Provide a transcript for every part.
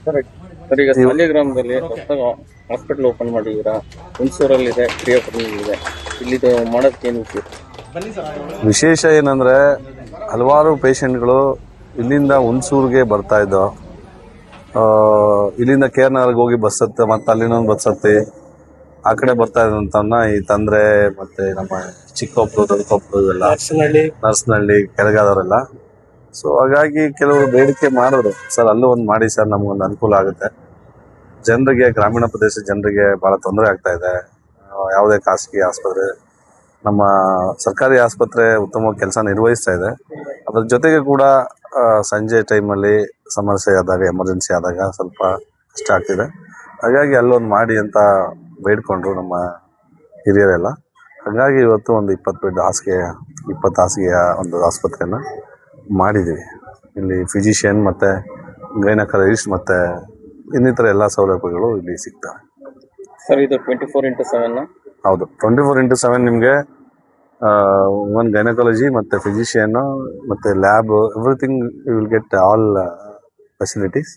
Correct sir. ಈಗ ಸಾಲಿಗ್ರಾಮದಲ್ಲಿ ಹೊಸದಾಗಿ hospital open ಮಾಡಿದ್ದೀರಾ, ಹುಣಸೂರಲ್ಲಿದೆ, ಕ್ರಿಯಾಪುರದಲ್ಲಿದೆ. ಇಲ್ಲಿದು ಮಾಡೋದಕ್ಕೆ ಏನು ವಿಶೇಷ? ವಿಶೇಷ ಏನಂದ್ರೆ ಹಲವಾರು ಪೇಷಂಟ್ಗಳು ಇಲ್ಲಿಂದ ಹುಣಸೂರಿಗೆ ಬರ್ತಾ ಇದ್ದೋ, ಇಲ್ಲಿಂದ ಕೇರ್ನಗರ್ಗೆ ಹೋಗಿ ಬಸ್ ಹತ್ತೆ ಮತ್ತೆ ಅಲ್ಲಿನೊಂದು ಬಸ್ ಹತ್ತಿ ಆ ಕಡೆ ಬರ್ತಾ ಇದ್ದಂತವನ್ನ ಈ ತಂದ್ರೆ ಮತ್ತೆ ನಮ್ಮ ಚಿಕ್ಕಕೊಪ್ಪಲು ದೊಡ್ಡಕೊಪ್ಪಲು ಇವೆಲ್ಲ ನರ್ಸ್ನಹಳ್ಳಿ ಕೆಳಗಾದವರೆಲ್ಲ. ಸೊ ಹಾಗಾಗಿ ಕೆಲವರು ಬೇಡಿಕೆ ಮಾಡಿದ್ರು, ಸರ್ ಅಲ್ಲೂ ಒಂದು ಮಾಡಿ ಸರ್, ನಮ್ಗೊಂದು ಅನುಕೂಲ ಆಗುತ್ತೆ. ಜನರಿಗೆ, ಗ್ರಾಮೀಣ ಪ್ರದೇಶದ ಜನರಿಗೆ ಬಹಳ ತೊಂದರೆ ಆಗ್ತಾ ಇದೆ. ಯಾವುದೇ ಖಾಸಗಿ ಆಸ್ಪತ್ರೆ, ನಮ್ಮ ಸರ್ಕಾರಿ ಆಸ್ಪತ್ರೆ ಉತ್ತಮವಾಗಿ ಕೆಲಸ ನಿರ್ವಹಿಸ್ತಾ ಇದೆ. ಅದ್ರ ಜೊತೆಗೆ ಕೂಡ ಸಂಜೆ ಟೈಮಲ್ಲಿ ಸಮಸ್ಯೆ ಆದಾಗ, ಎಮರ್ಜೆನ್ಸಿ ಆದಾಗ ಸ್ವಲ್ಪ ಕಷ್ಟ ಆಗ್ತಿದೆ. ಹಾಗಾಗಿ ಅಲ್ಲೊಂದು ಮಾಡಿ ಅಂತ ಬೇಡ್ಕೊಂಡ್ರು ನಮ್ಮ ಹಿರಿಯರೆಲ್ಲ. ಹಾಗಾಗಿ ಇವತ್ತು ಒಂದು 20 ಹಾಸಿಗೆಯ ಒಂದು ಆಸ್ಪತ್ರೆಯನ್ನು ಮಾಡಿದ್ದೀವಿ. ಇಲ್ಲಿ ಫಿಸಿಷಿಯನ್ ಮತ್ತು ಗೈನಕಾಲಜಿಸ್ಟ್ ಮತ್ತು ಇನ್ನಿತರ ಎಲ್ಲ ಸೌಲಭ್ಯಗಳು ಇಲ್ಲಿ ಸಿಗ್ತವೆ. ಸರ್ ಇದು 24x7? ಹೌದು, 24x7 ನಿಮಗೆ ಒಂದು ಗೈನಕಾಲಜಿ ಮತ್ತು ಫಿಸಿಷಿಯನ್ ಮತ್ತು lab, everything you will get all facilities.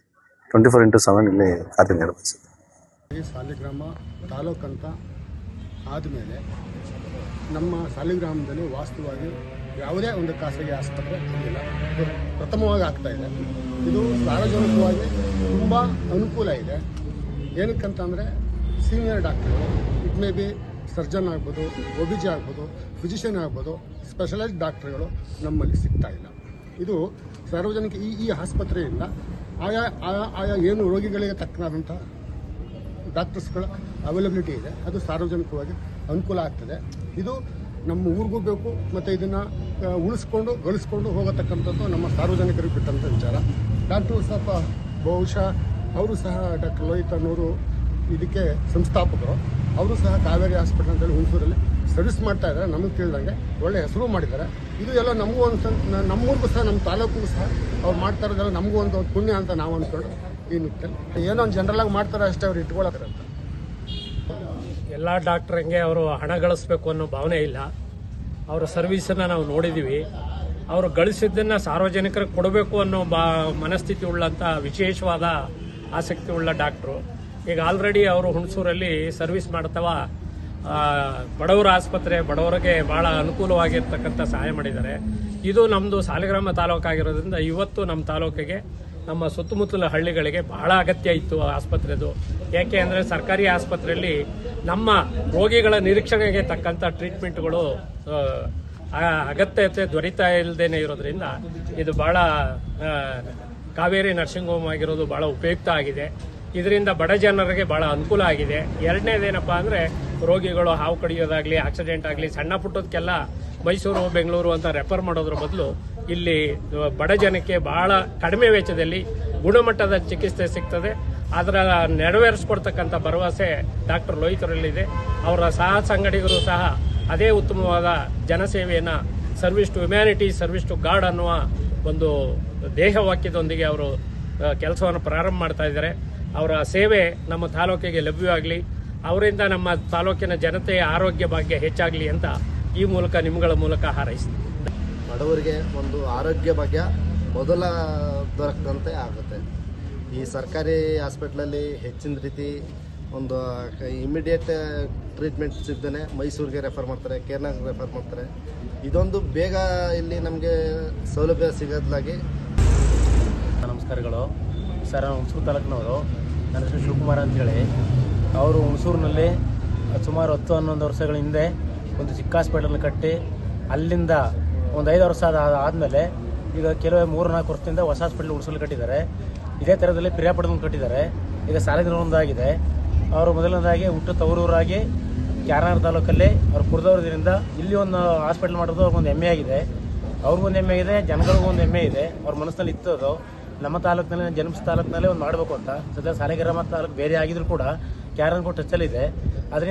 24x7 ಇಲ್ಲಿ ಕಾರ್ಯನಿರ್ವಹಿಸುತ್ತೆ. ಈ ಸಾಲಿಗ್ರಾಮ ತಾಲೂಕಂತ ಆದಮೇಲೆ ನಮ್ಮ ಸಾಲಿಗ್ರಾಮದಲ್ಲಿ ವಾಸ್ತವವಾಗಿ ಯಾವುದೇ ಒಂದು ಖಾಸಗಿ ಆಸ್ಪತ್ರೆ ಇಲ್ಲ, ಪ್ರಥಮವಾಗಿ ಆಗ್ತಾ ಇದೆ. ಇದು ಸಾರ್ವಜನಿಕವಾಗಿ ತುಂಬ ಅನುಕೂಲ ಇದೆ. ಏನಕ್ಕಂತಂದರೆ ಸೀನಿಯರ್ ಡಾಕ್ಟರ್ಗಳು, ಇಟ್ ಮೇ ಬಿ ಸರ್ಜನ್ ಆಗ್ಬೋದು, OBG ಆಗ್ಬೋದು, ಫಿಸಿಷಿಯನ್ ಆಗ್ಬೋದು, ಸ್ಪೆಷಲೈಸ್ಡ್ ಡಾಕ್ಟರ್ಗಳು ನಮ್ಮಲ್ಲಿ ಸಿಗ್ತಾ ಇಲ್ಲ. ಇದು ಸಾರ್ವಜನಿಕ ಈ ಆಸ್ಪತ್ರೆಯಿಂದ ಆಯಾ ಏನು ರೋಗಿಗಳಿಗೆ ತಕ್ಕನಾದಂಥ ಡಾಕ್ಟರ್ಸ್ಗಳ ಅವೈಲಬಿಲಿಟಿ ಇದೆ, ಅದು ಸಾರ್ವಜನಿಕವಾಗಿ ಅನುಕೂಲ ಆಗ್ತದೆ. ಇದು ನಮ್ಮ ಊರಿಗೂ ಬೇಕು ಮತ್ತು ಇದನ್ನು ಉಳಿಸ್ಕೊಂಡು ಗಳಿಸ್ಕೊಂಡು ಹೋಗತಕ್ಕಂಥದ್ದು ನಮ್ಮ ಸಾರ್ವಜನಿಕರಿಗೆ ಬಿಟ್ಟಂಥ ವಿಚಾರ. ಡಾಕ್ಟ್ರು ಸ್ವಲ್ಪ ಬಹುಶಃ ಅವರು ಸಹ ಡಾಕ್ಟರ್ ಲೋಹಿತ್ ಅನ್ನೋರು ಇದಕ್ಕೆ ಸಂಸ್ಥಾಪಕರು. ಅವರು ಸಹ ಕಾವೇರಿ ಹಾಸ್ಪಿಟಲ್ ಅಂತೇಳಿ ಹುಣಸೂರಲ್ಲಿ ಸರ್ವಿಸ್ ಮಾಡ್ತಾ ಇದ್ದಾರೆ. ನಮಗೆ ತಿಳಿದಂಗೆ ಒಳ್ಳೆ ಹೆಸರು ಮಾಡಿದ್ದಾರೆ. ಇದು ಎಲ್ಲ ನಮಗೂ ಒಂದು ನಮ್ಮೂರಿಗೂ ಸಹ, ನಮ್ಮ ತಾಲೂಕಿಗೂ ಸಹ ಅವ್ರು ಮಾಡ್ತಾ ಇರೋದೆಲ್ಲ ನಮಗೂ ಒಂದು ಪುಣ್ಯ ಅಂತ ನಾವು ಅಂದ್ಕೊಂಡು ಈ ನಿಟ್ಟಿನಲ್ಲಿ ಏನೋ ಒಂದು ಜನರಲಾಗಿ ಮಾಡ್ತಾರೆ ಅಷ್ಟೇ, ಅವ್ರು ಇಟ್ಕೊಳ್ಳೋಕೆ ಅಂತ. ಎಲ್ಲ ಡಾಕ್ಟ್ರಂಗೆ ಅವರು ಹಣ ಗಳಿಸ್ಬೇಕು ಅನ್ನೋ ಭಾವನೆ ಇಲ್ಲ. ಅವರ ಸರ್ವಿಸನ್ನು ನಾವು ನೋಡಿದ್ದೀವಿ. ಅವರು ಗಳಿಸಿದ್ದನ್ನು ಸಾರ್ವಜನಿಕರಿಗೆ ಕೊಡಬೇಕು ಅನ್ನೋ ಮನಸ್ಥಿತಿ ಉಳ್ಳಂಥ ವಿಶೇಷವಾದ ಆಸಕ್ತಿ ಉಳ್ಳ ಡಾಕ್ಟ್ರು. ಈಗ ಆಲ್ರೆಡಿ ಅವರು ಹುಣಸೂರಲ್ಲಿ ಸರ್ವಿಸ್ ಮಾಡ್ತವ ಬಡವರ ಆಸ್ಪತ್ರೆ, ಬಡವರಿಗೆ ಭಾಳ ಅನುಕೂಲವಾಗಿರ್ತಕ್ಕಂಥ ಸಹಾಯ ಮಾಡಿದ್ದಾರೆ. ಇದು ನಮ್ಮದು ಸಾಲಿಗ್ರಾಮ ತಾಲೂಕಾಗಿರೋದ್ರಿಂದ ಇವತ್ತು ನಮ್ಮ ತಾಲೂಕಿಗೆ, ನಮ್ಮ ಸುತ್ತಮುತ್ತಲ ಹಳ್ಳಿಗಳಿಗೆ ಬಹಳ ಅಗತ್ಯ ಇತ್ತು ಆಸ್ಪತ್ರೆದು. ಯಾಕೆ ಅಂದರೆ ಸರ್ಕಾರಿ ಆಸ್ಪತ್ರೆಯಲ್ಲಿ ನಮ್ಮ ರೋಗಿಗಳ ನಿರೀಕ್ಷಣೆಗೆ ತಕ್ಕಂಥ ಟ್ರೀಟ್ಮೆಂಟ್ಗಳು ಅಗತ್ಯತೆ ದೊರೀತಾ ಇಲ್ಲದೇನೆ ಇರೋದ್ರಿಂದ ಇದು ಭಾಳ ಕಾವೇರಿ ನರ್ಸಿಂಗ್ ಹೋಮ್ ಆಗಿರೋದು ಭಾಳ ಉಪಯುಕ್ತ ಆಗಿದೆ. ಇದರಿಂದ ಬಡ ಜನರಿಗೆ ಭಾಳ ಅನುಕೂಲ ಆಗಿದೆ. ಎರಡನೇದೇನಪ್ಪ ಅಂದರೆ ರೋಗಿಗಳು ಹಾವು ಕಡಿಯೋದಾಗಲಿ, ಆಕ್ಸಿಡೆಂಟ್ ಆಗಲಿ, ಸಣ್ಣ ಪುಟ್ಟದಕ್ಕೆಲ್ಲ ಮೈಸೂರು, ಬೆಂಗಳೂರು ಅಂತ ರೆಫರ್ ಮಾಡೋದ್ರ ಬದಲು ಇಲ್ಲಿ ಬಡ ಜನಕ್ಕೆ ಭಾಳ ಕಡಿಮೆ ವೆಚ್ಚದಲ್ಲಿ ಗುಣಮಟ್ಟದ ಚಿಕಿತ್ಸೆ ಸಿಗ್ತದೆ. ಅದರ ನೆರವೇರಿಸ್ಕೊಡ್ತಕ್ಕಂಥ ಭರವಸೆ ಡಾಕ್ಟರ್ ಲೋಹಿತರಲ್ಲಿದೆ. ಅವರ ಸಹ ಸಂಗಡಿಗರು ಸಹ ಅದೇ ಉತ್ತಮವಾದ ಜನಸೇವೆಯನ್ನು, service to humanity, service to God ಅನ್ನುವ ಒಂದು ದೇಹವಾಕ್ಯದೊಂದಿಗೆ ಅವರು ಕೆಲಸವನ್ನು ಪ್ರಾರಂಭ ಮಾಡ್ತಾ ಇದ್ದಾರೆ. ಅವರ ಸೇವೆ ನಮ್ಮ ತಾಲೂಕಿಗೆ ಲಭ್ಯವಾಗಲಿ, ಅವರಿಂದ ನಮ್ಮ ತಾಲೂಕಿನ ಜನತೆಯ ಆರೋಗ್ಯ ಭಾಗ್ಯ ಹೆಚ್ಚಾಗಲಿ ಅಂತ ಈ ಮೂಲಕ, ನಿಮ್ಗಳ ಮೂಲಕ ಹಾರೈಸ್ತೀನಿ. ಬಡವರಿಗೆ ಒಂದು ಆರೋಗ್ಯ ಭಾಗ್ಯ ಮೊದಲ ದೊರಕದಂತೆ ಆಗುತ್ತೆ. ಈ ಸರ್ಕಾರಿ ಹಾಸ್ಪಿಟ್ಲಲ್ಲಿ ಹೆಚ್ಚಿನ ರೀತಿ ಒಂದು ಇಮಿಡಿಯೇಟ್ ಟ್ರೀಟ್ಮೆಂಟ್ ಸಿಗ್ದೇ ಮೈಸೂರಿಗೆ ರೆಫರ್ ಮಾಡ್ತಾರೆ, ಕೇರ್ನಗರ್ಗೆ ರೆಫರ್ ಮಾಡ್ತಾರೆ. ಇದೊಂದು ಬೇಗ ಇಲ್ಲಿ ನಮಗೆ ಸೌಲಭ್ಯ ಸಿಗೋದ್ಲಾಗಿ. ನಮಸ್ಕಾರಗಳು ಸರ್, ನಾನು ಹುಣಸೂರು ತಾಲೂಕಿನವರು. ನನ್ನ ಹೆಸರು ಶಿವಕುಮಾರ್ ಅಂತೇಳಿ. ಅವರು ಹುಣಸೂರಿನಲ್ಲಿ ಸುಮಾರು 10-11 ವರ್ಷಗಳ ಹಿಂದೆ ಒಂದು ಚಿಕ್ಕ ಹಾಸ್ಪಿಟಲ್ನ ಕಟ್ಟಿ, ಅಲ್ಲಿಂದ ಒಂದು 5 ವರ್ಷ ಆದಮೇಲೆ ಈಗ ಕೆಲವೇ 3-4 ವರ್ಷದಿಂದ ಹೊಸ ಹಾಸ್ಪಿಟಲ್ ಹುಣಸೂರಲ್ಲಿ ಕಟ್ಟಿದ್ದಾರೆ. ಇದೇ ಥರದಲ್ಲಿ ಪಿರಿಯಾಪಟ್ಟಣದಲ್ಲಿ ಕಟ್ಟಿದ್ದಾರೆ. ಈಗ ಸಾಲಿಗ್ರಾಮದಾಗಿದೆ. ಅವರು ಮೊದಲನೇದಾಗಿ ಹುಟ್ಟು ತವರೂರಾಗಿ ಕ್ಯಾರನಗರ ತಾಲೂಕಲ್ಲಿ ಅವ್ರು ಕುಡ್ದವ್ರದ್ರಿಂದ ಇಲ್ಲಿ ಒಂದು ಹಾಸ್ಪಿಟಲ್ ಮಾಡೋದು ಅವ್ರಿಗೊಂದು ಹೆಮ್ಮೆ ಆಗಿದೆ. ಅವ್ರಿಗೊಂದು ಹೆಮ್ಮೆ ಇದೆ, ಜನಗಳಿಗೂ ಒಂದು ಹೆಮ್ಮೆ ಇದೆ. ಅವ್ರ ಮನಸ್ಸಿನಲ್ಲಿ ಇತ್ತದು ನಮ್ಮ ತಾಲೂಕಿನಲ್ಲಿ, ಜನ್ಮ ತಾಲೂಕಿನಲ್ಲೇ ಒಂದು ಮಾಡಬೇಕು ಅಂತ. ಸದ್ಯ ಸಾಲಿಗ್ರಾಮ ತಾಲೂಕು ಬೇರೆ ಆಗಿದ್ರು ಕೂಡ ಕ್ಯಾರನಗರ ಟಚ್ಚಲ್ಲಿದೆ. ಅದರಿಂದ